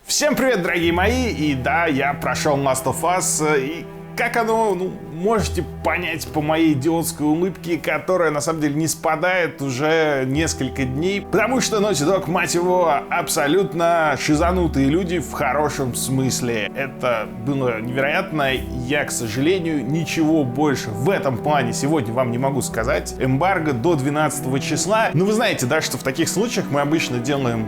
Всем привет, дорогие мои, и да, я прошел Last of Us, и как оно, можете понять по моей идиотской улыбке, которая на самом деле не спадает уже несколько дней, потому что Naughty Dog, мать его, абсолютно шизанутые люди в хорошем смысле. Это было невероятно, я, к сожалению, ничего больше в этом плане сегодня вам не могу сказать. Эмбарго до 12 числа, вы знаете, да, что в таких случаях мы обычно делаем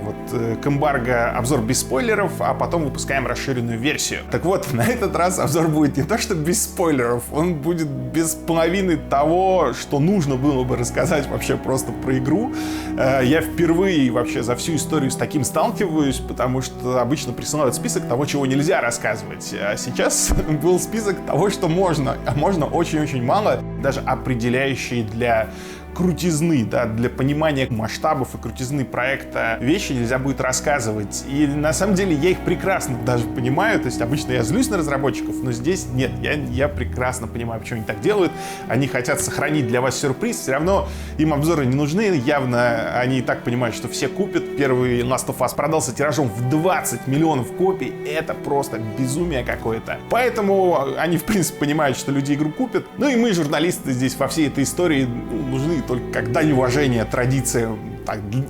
к эмбарго обзор без спойлеров, а потом выпускаем расширенную версию. Так вот, на этот раз обзор будет не то что без спойлеров, он будет без половины того, что нужно было бы рассказать вообще просто про игру. Я впервые вообще за всю историю с таким сталкиваюсь, потому что обычно присылают список того, чего нельзя рассказывать. А сейчас был список того, что можно, а можно очень-очень мало, даже определяющие для крутизны, да, для понимания масштабов и крутизны проекта вещи нельзя будет рассказывать. И на самом деле я их прекрасно даже понимаю. То есть обычно я злюсь на разработчиков, но здесь нет. Я прекрасно понимаю, почему они так делают. Они хотят сохранить для вас сюрприз. Все равно им обзоры не нужны. Явно они и так понимают, что все купят. Первый Last of Us продался тиражом в 20 миллионов копий. Это просто безумие какое-то. Поэтому они, в принципе, понимают, что люди игру купят. Ну и мы, журналисты, здесь во всей этой истории нужны только как дань уважения традициям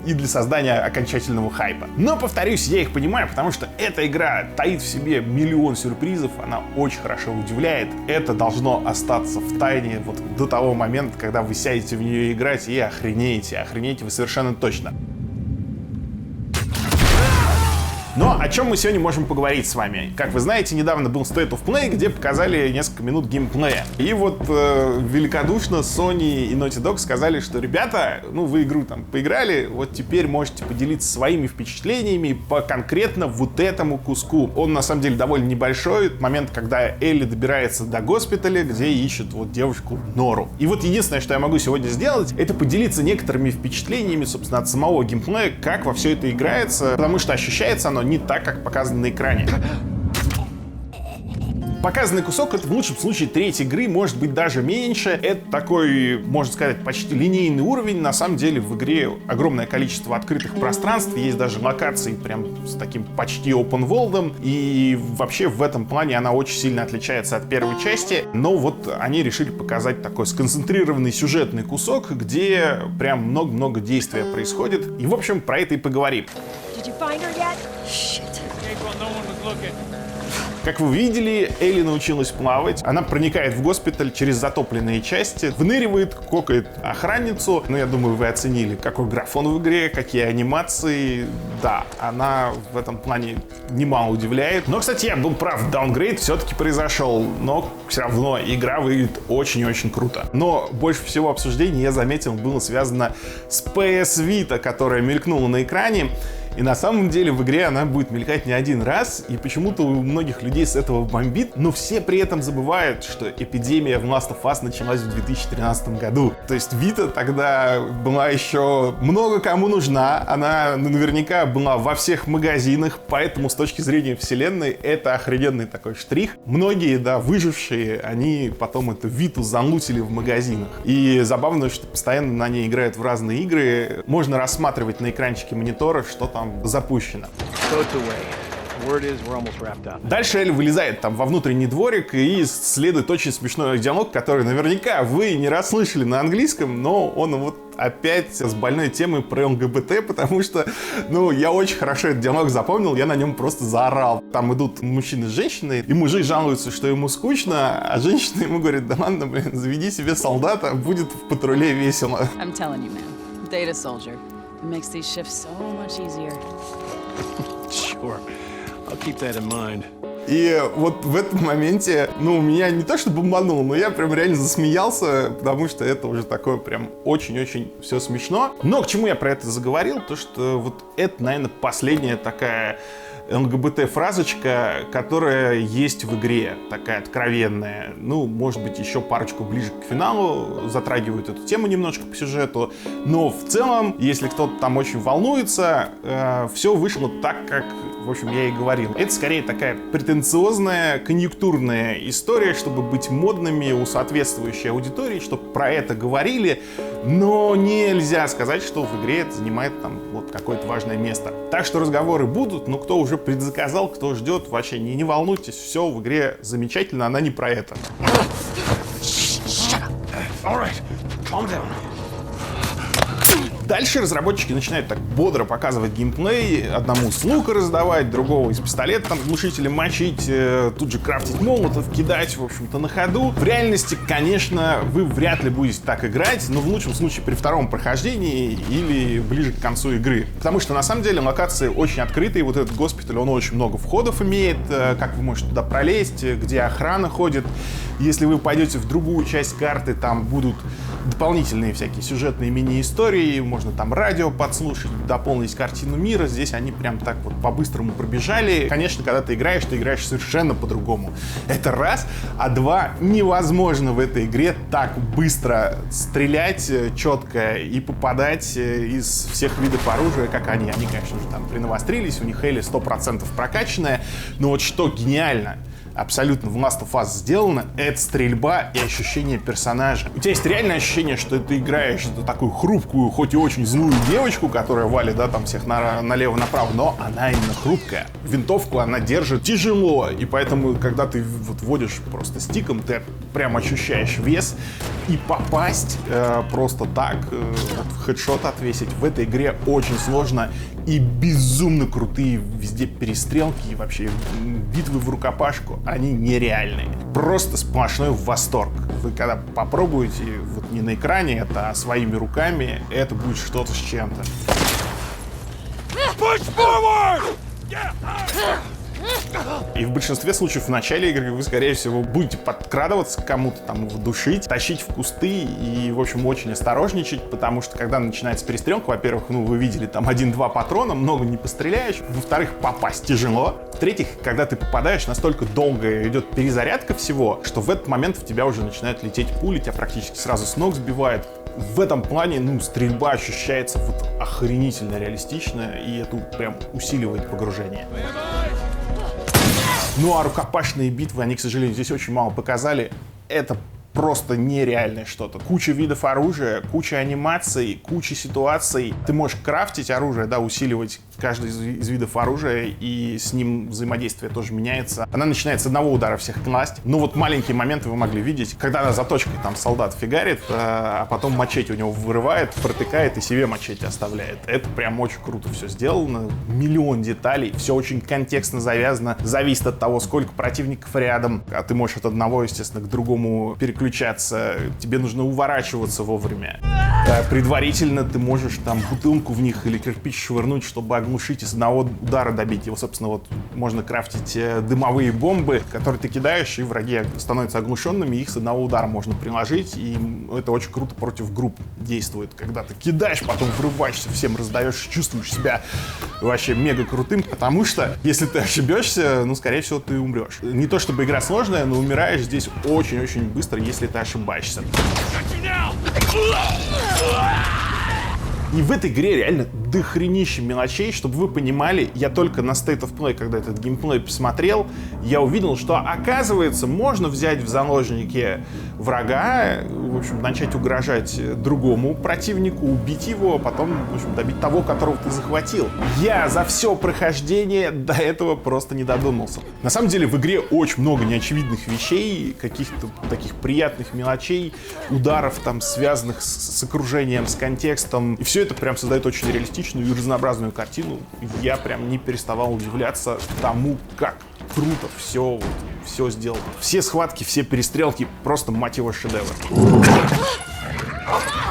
и для создания окончательного хайпа. Но, повторюсь, я их понимаю, потому что эта игра таит в себе миллион сюрпризов, она очень хорошо удивляет. Это должно остаться в тайне до того момента, когда вы сядете в нее играть и охренеете. Охренеете вы совершенно точно. Но о чем мы сегодня можем поговорить с вами? Как вы знаете, недавно был State of Play, где показали несколько минут геймплея. И великодушно Sony и Naughty Dog сказали, что ребята, вы игру поиграли, теперь можете поделиться своими впечатлениями по конкретно этому куску. Он на самом деле довольно небольшой. Момент, когда Элли добирается до госпиталя, где ищет девушку Нору. И единственное, что я могу сегодня сделать, это поделиться некоторыми впечатлениями, собственно, от самого геймплея, как во все это играется, потому что ощущается оно не так, как показано на экране. Показанный кусок — это в лучшем случае треть игры, может быть даже меньше. Это такой, можно сказать, почти линейный уровень. На самом деле в игре огромное количество открытых пространств, есть даже локации прям с таким почти open world. И вообще в этом плане она очень сильно отличается от первой части. Но они решили показать такой сконцентрированный сюжетный кусок, где прям много-много действия происходит. И в общем про это и поговорим. Как вы видели, Элли научилась плавать. Она проникает в госпиталь через затопленные части, выныривает, кокает охранницу. Я думаю, вы оценили, какой графон в игре, какие анимации. Да, она в этом плане немало удивляет. Но, кстати, я был прав, даунгрейд все-таки произошел. Но все равно игра выглядит очень-очень круто. Но больше всего обсуждений, я заметил, было связано с PS Vita, которая мелькнула на экране. И на самом деле в игре она будет мелькать не один раз, и почему-то у многих людей с этого бомбит, но все при этом забывают, что эпидемия в Last of Us началась в 2013 году. То есть Vita тогда была еще много кому нужна, она наверняка была во всех магазинах, поэтому с точки зрения вселенной это охрененный такой штрих. Многие, выжившие, они потом эту Vita замутили в магазинах. И забавно, что постоянно на ней играют в разные игры. Можно рассматривать на экранчике монитора, что там запущено. Дальше Элли вылезает во внутренний дворик и следует очень смешной диалог, который наверняка вы не расслышали на английском, но он опять с больной темой про ЛГБТ, потому что, я очень хорошо этот диалог запомнил, я на нем просто заорал. Там идут мужчины с женщиной, и мужик жалуется, что ему скучно, а женщина ему говорит: да ладно, заведи себе солдата, будет в патруле весело. I'm telling you, man, date a soldier. It makes these shifts so much easier. Sure. I'll keep that in mind. И в этом моменте, меня не то что бомбануло, но я прям реально засмеялся, потому что это уже такое прям очень-очень все смешно. Но к чему я про это заговорил? То, что это, наверное, последняя такая ЛГБТ-фразочка, которая есть в игре, такая откровенная. Может быть, еще парочку ближе к финалу затрагивают эту тему немножко по сюжету. Но в целом, если кто-то там очень волнуется, все вышло так, как, в общем, я и говорил. Это скорее такая претенциозная, конъюнктурная история, чтобы быть модными у соответствующей аудитории, чтобы про это говорили. Но нельзя сказать, что в игре это занимает какое-то важное место. Так что разговоры будут, но кто уже предзаказал, кто ждет, вообще не волнуйтесь, все в игре замечательно, она не про это. Дальше разработчики начинают так бодро показывать геймплей, одному с лука раздавать, другого из пистолета там глушителем мочить, тут же крафтить молотов, кидать, в общем-то, на ходу. В реальности, конечно, вы вряд ли будете так играть, но в лучшем случае при втором прохождении или ближе к концу игры. Потому что, на самом деле, локации очень открытые, вот этот госпиталь, он очень много входов имеет, как вы можете туда пролезть, где охрана ходит. Если вы пойдете в другую часть карты, там будут дополнительные всякие сюжетные мини-истории, можно там радио подслушать, дополнить картину мира. Здесь они прям так вот по-быстрому пробежали. Конечно, когда ты играешь совершенно по-другому. Это раз. А два, невозможно в этой игре так быстро стрелять четко и попадать из всех видов оружия, как они. Они, конечно же, там принавострились, у них Элли 100% прокачанная. Но вот что гениально, абсолютно в Last of Us сделано, это стрельба и ощущение персонажа. У тебя есть реальное ощущение, что ты играешь за такую хрупкую, хоть и очень злую девочку, которая валит, да, там всех налево-направо, но она именно хрупкая. Винтовку она держит тяжело, и поэтому, когда ты вот водишь просто стиком, ты прям ощущаешь вес, и попасть просто так, в хедшот отвесить в этой игре очень сложно, и безумно крутые везде перестрелки и вообще битвы в рукопашку, они нереальные. Просто сплошной восторг. Вы когда попробуете, вот не на экране это, а своими руками, это будет что-то с чем-то. И в большинстве случаев в начале игры вы, скорее всего, будете подкрадываться к кому-то, там, его душить, тащить в кусты и, в общем, очень осторожничать, потому что, когда начинается перестрелка, во-первых, вы видели там 1-2 патрона, много не постреляешь, во-вторых, попасть тяжело, в-третьих, когда ты попадаешь, настолько долго идет перезарядка всего, что в этот момент в тебя уже начинают лететь пули, тебя практически сразу с ног сбивают. В этом плане, стрельба ощущается вот охренительно реалистично, и это прям усиливает погружение. Ну а рукопашные битвы, они, к сожалению, здесь очень мало показали. Это просто нереальное что-то. Куча видов оружия, куча анимаций, куча ситуаций. Ты можешь крафтить оружие, да, усиливать каждый из видов оружия, и с ним взаимодействие тоже меняется. Она начинает с одного удара всех класть. Но вот маленькие моменты вы могли видеть, когда она заточкой там солдат фигарит, а потом мачете у него вырывает, протыкает и себе мачете оставляет. Это прям очень круто все сделано. Миллион деталей, все очень контекстно завязано. Зависит от того, сколько противников рядом. А ты можешь от одного, естественно, к другому переключаться. Тебе нужно уворачиваться вовремя. Предварительно ты можешь там бутылку в них или кирпич швырнуть, чтобы оглушить, из одного удара добить. Его, собственно, вот можно крафтить дымовые бомбы, которые ты кидаешь, и враги становятся оглушенными, их с одного удара можно приложить, и это очень круто против групп действует. Когда ты кидаешь, потом врываешься, всем раздаешь, чувствуешь себя вообще мега крутым, потому что если ты ошибешься, скорее всего, ты умрешь. Не то чтобы игра сложная, но умираешь здесь очень-очень быстро, если ты ошибаешься. И в этой игре реально дохренища мелочей, чтобы вы понимали, я только на State of Play, когда этот геймплей посмотрел, я увидел, что, оказывается, можно взять в заложники врага, в общем, начать угрожать другому противнику, убить его, а потом, в общем, добить того, которого ты захватил. Я за все прохождение до этого просто не додумался. На самом деле в игре очень много неочевидных вещей, каких-то таких приятных мелочей, ударов там, связанных с окружением, с контекстом. И все это прям создает очень реалистичную и разнообразную картину. Я прям не переставал удивляться тому, как круто все сделано. Все схватки, все перестрелки, просто, мать его, шедевр.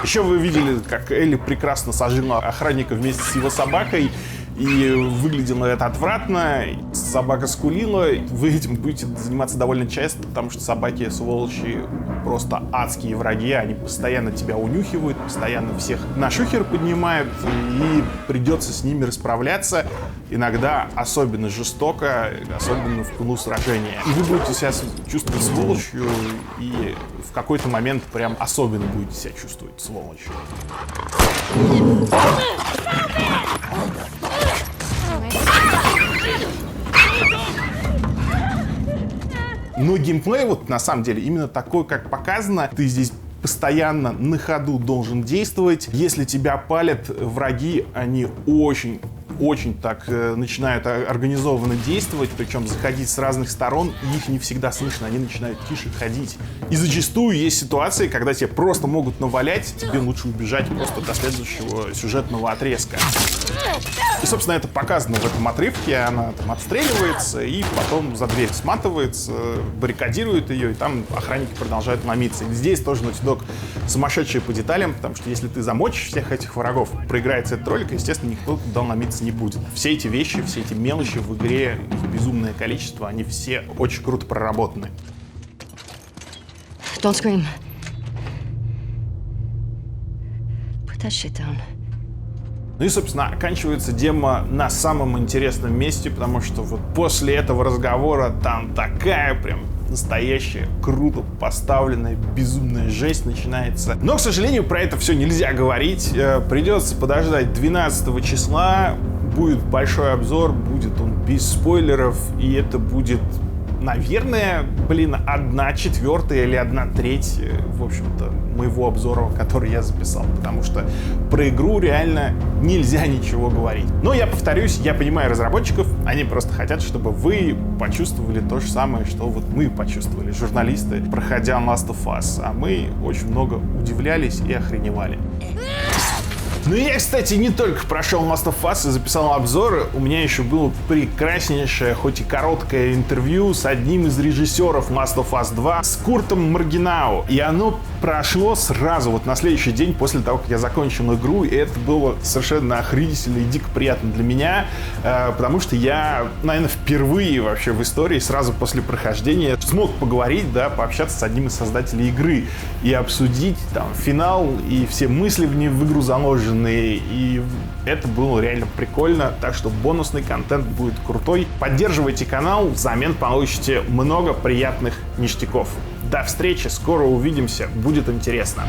Еще вы видели, как Элли прекрасно сожгла охранника вместе с его собакой. И выглядело это отвратно, собака скулила. Вы этим будете заниматься довольно часто, потому что собаки, сволочи, просто адские враги. Они постоянно тебя унюхивают, постоянно всех на шухер поднимают, и придется с ними расправляться. Иногда особенно жестоко, особенно в пылу сражения. И вы будете себя чувствовать сволочью, и в какой-то момент прям особенно будете себя чувствовать сволочью. Но геймплей вот на самом деле именно такой, как показано. Ты здесь постоянно на ходу должен действовать. Если тебя палят враги, они очень так начинают организованно действовать, причем заходить с разных сторон, и их не всегда слышно, они начинают тише ходить. И зачастую есть ситуации, когда тебе просто могут навалять, тебе лучше убежать просто до следующего сюжетного отрезка. И, собственно, это показано в этом отрывке, она там отстреливается и потом за дверь сматывается, баррикадирует ее, и там охранники продолжают ломиться. И здесь тоже Naughty Dog сумасшедшие по деталям, потому что если ты замочишь всех этих врагов, проиграется этот ролик, естественно, никто туда ломиться не будет. Все эти вещи, все эти мелочи в игре, их безумное количество, они все очень круто проработаны. Don't scream. Put that shit down. Ну и, собственно, оканчивается демо на самом интересном месте, потому что вот после этого разговора там такая прям настоящая, круто поставленная, безумная жесть начинается. Но, к сожалению, про это все нельзя говорить. Придется подождать 12 числа. Будет большой обзор, будет он без спойлеров, и это будет, наверное, 1/4 или 1/3, в общем-то, моего обзора, который я записал, потому что про игру реально нельзя ничего говорить. Но я повторюсь, я понимаю разработчиков, они просто хотят, чтобы вы почувствовали то же самое, что вот мы почувствовали, журналисты, проходя Last of Us, а мы очень много удивлялись и охреневали. Ну и я, кстати, не только прошел Last of Us и записал обзоры, у меня еще было прекраснейшее, хоть и короткое интервью с одним из режиссеров Last of Us 2, с Куртом Маргинау. И оно прошло сразу, вот на следующий день после того, как я закончил игру, и это было совершенно охренительно и дико приятно для меня, потому что я, наверное, впервые вообще в истории сразу после прохождения смог поговорить, да, пообщаться с одним из создателей игры и обсудить там финал и все мысли в игру заложены. И это было реально прикольно, так что бонусный контент будет крутой. Поддерживайте канал, взамен получите много приятных ништяков. До встречи, скоро увидимся, будет интересно.